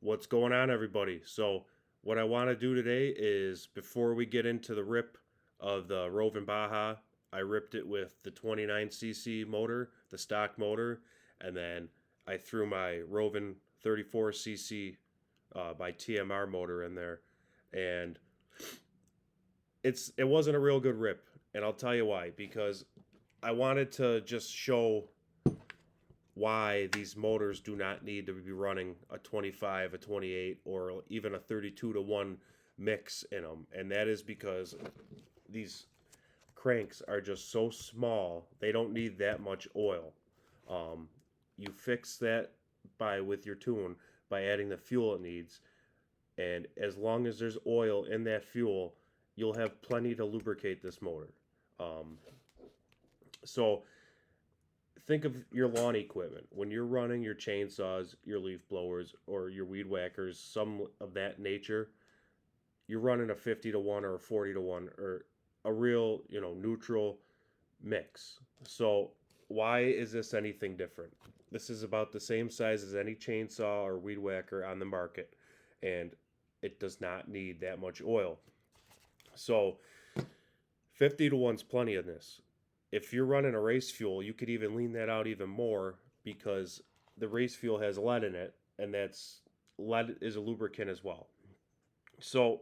What's going on, everybody? So, what I want to do today is before we get into the rip of the Rovan Baja, I ripped it with the 29cc motor, the stock motor, and then I threw my Rovan 34cc by TMR motor in there, and it wasn't a real good rip, and I'll tell you why. Because I wanted to just show why these motors do not need to be running a 25, a 28, or even a 32 to 1 mix in them. And that is because these cranks are just so small, they don't need that much oil. You fix that with your tune by adding the fuel it needs. And as long as there's oil in that fuel, you'll have plenty to lubricate this motor. Um, so think of your lawn equipment. When you're running your chainsaws, your leaf blowers, or your weed whackers, some of that nature, you're running a 50 to 1 or a 40 to 1 or a real, neutral mix. So, why is this anything different? This is about the same size as any chainsaw or weed whacker on the market, and it does not need that much oil. So, 50 to 1's plenty of this. If you're running a race fuel, you could even lean that out even more because the race fuel has lead in it, and that's lead is a lubricant as well. So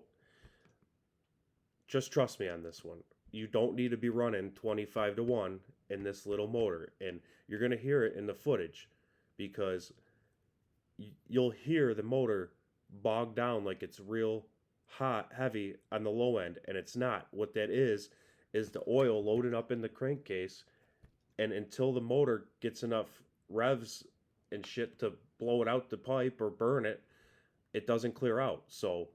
just trust me on this one. You don't need to be running 25 to 1 in this little motor, and you're going to hear it in the footage because you'll hear the motor bog down like it's real hot, heavy on the low end, and it's not. What that is the oil loading up in the crankcase, and until the motor gets enough revs and shit to blow it out the pipe or burn it, it doesn't clear out. So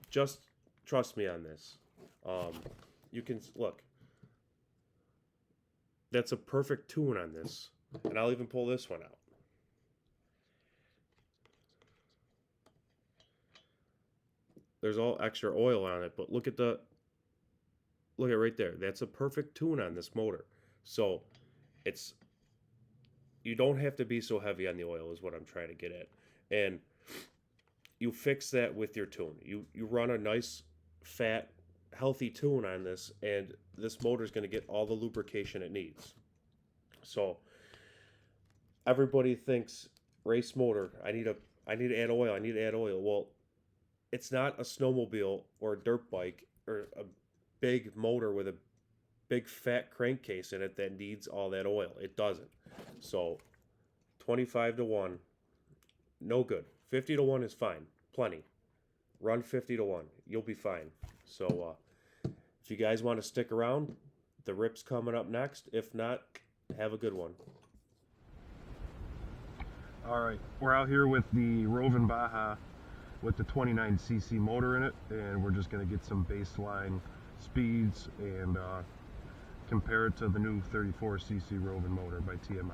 just trust me on this. You can look. That's a perfect tune on this, and I'll even pull this one out. There's all extra oil on it, but look at right there. That's a perfect tune on this motor. So it's you don't have to be so heavy on the oil is what I'm trying to get at. And you fix that with your tune. You run a nice fat healthy tune on this, and this motor is going to get all the lubrication it needs. So everybody thinks race motor, I need to add oil, I need to add oil. Well, it's not a snowmobile or a dirt bike or a big motor with a big fat crankcase in it that needs all that oil. It doesn't. So 25 to 1, no good. 50 to 1 is fine. Plenty. Run 50 to 1. You'll be fine. So if you guys want to stick around, the rip's coming up next. If not, have a good one. All right, we're out here with the Rovan Baja with the 29cc motor in it, and we're just going to get some baseline speeds and compare it to the new 34cc Rovan motor by TMR.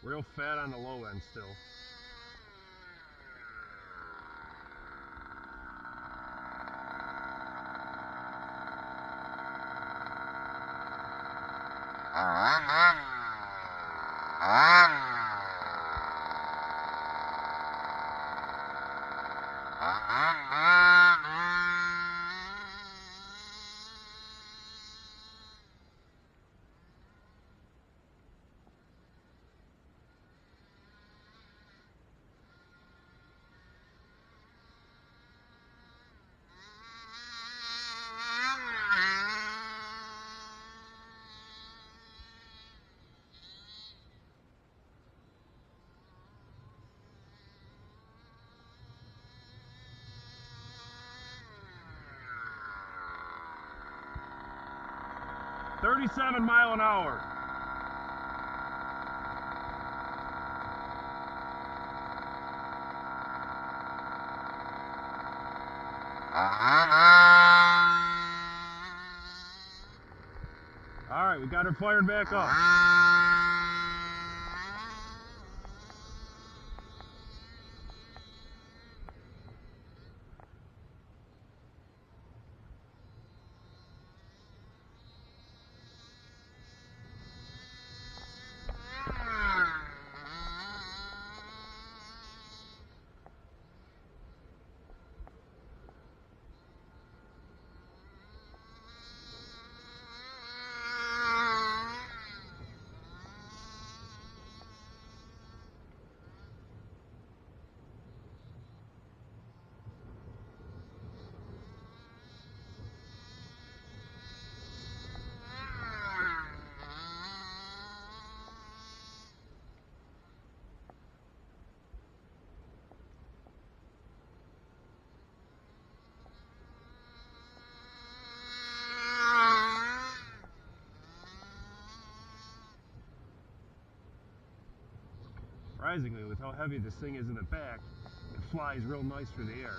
Real fat on the low end still. 37 mile an hour. All right, we got her fired back up. Surprisingly, with how heavy this thing is in the back, it flies real nice through the air.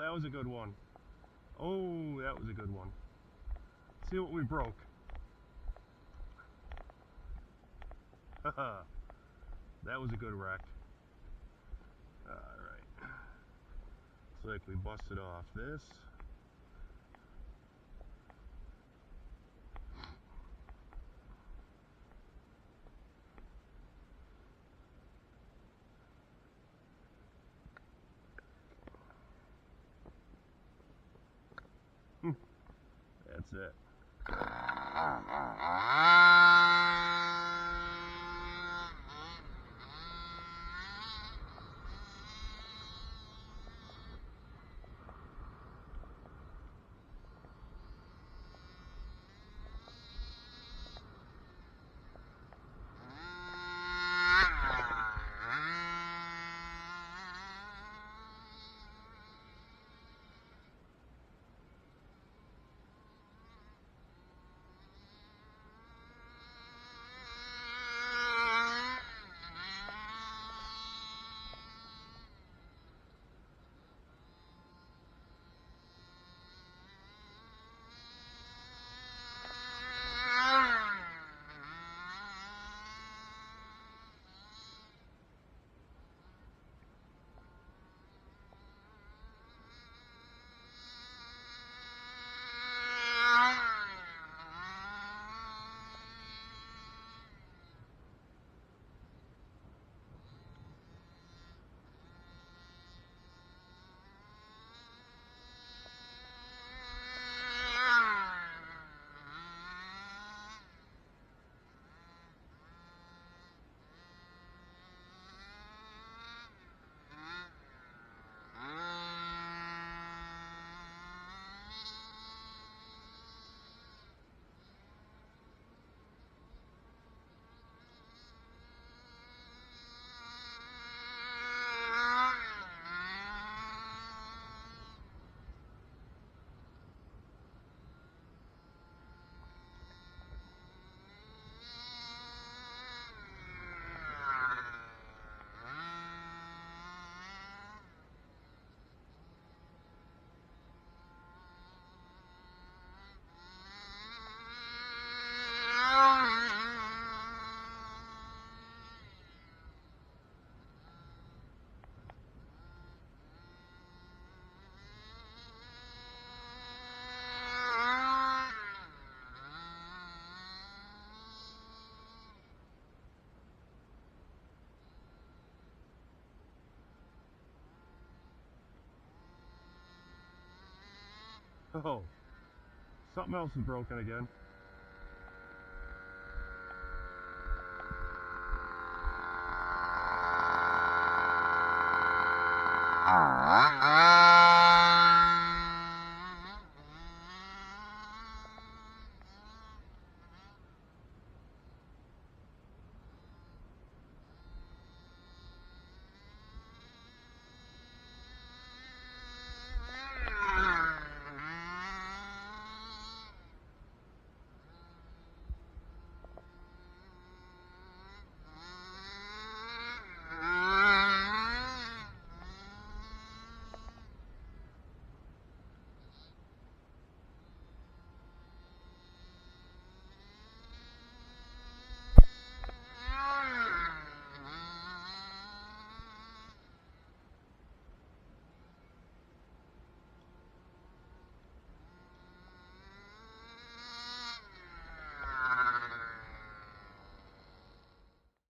That was a good one. Oh, that was a good one. See what we broke. Haha. That was a good wreck. Alright. Looks like we busted off this. That's it. Oh, something else is broken again.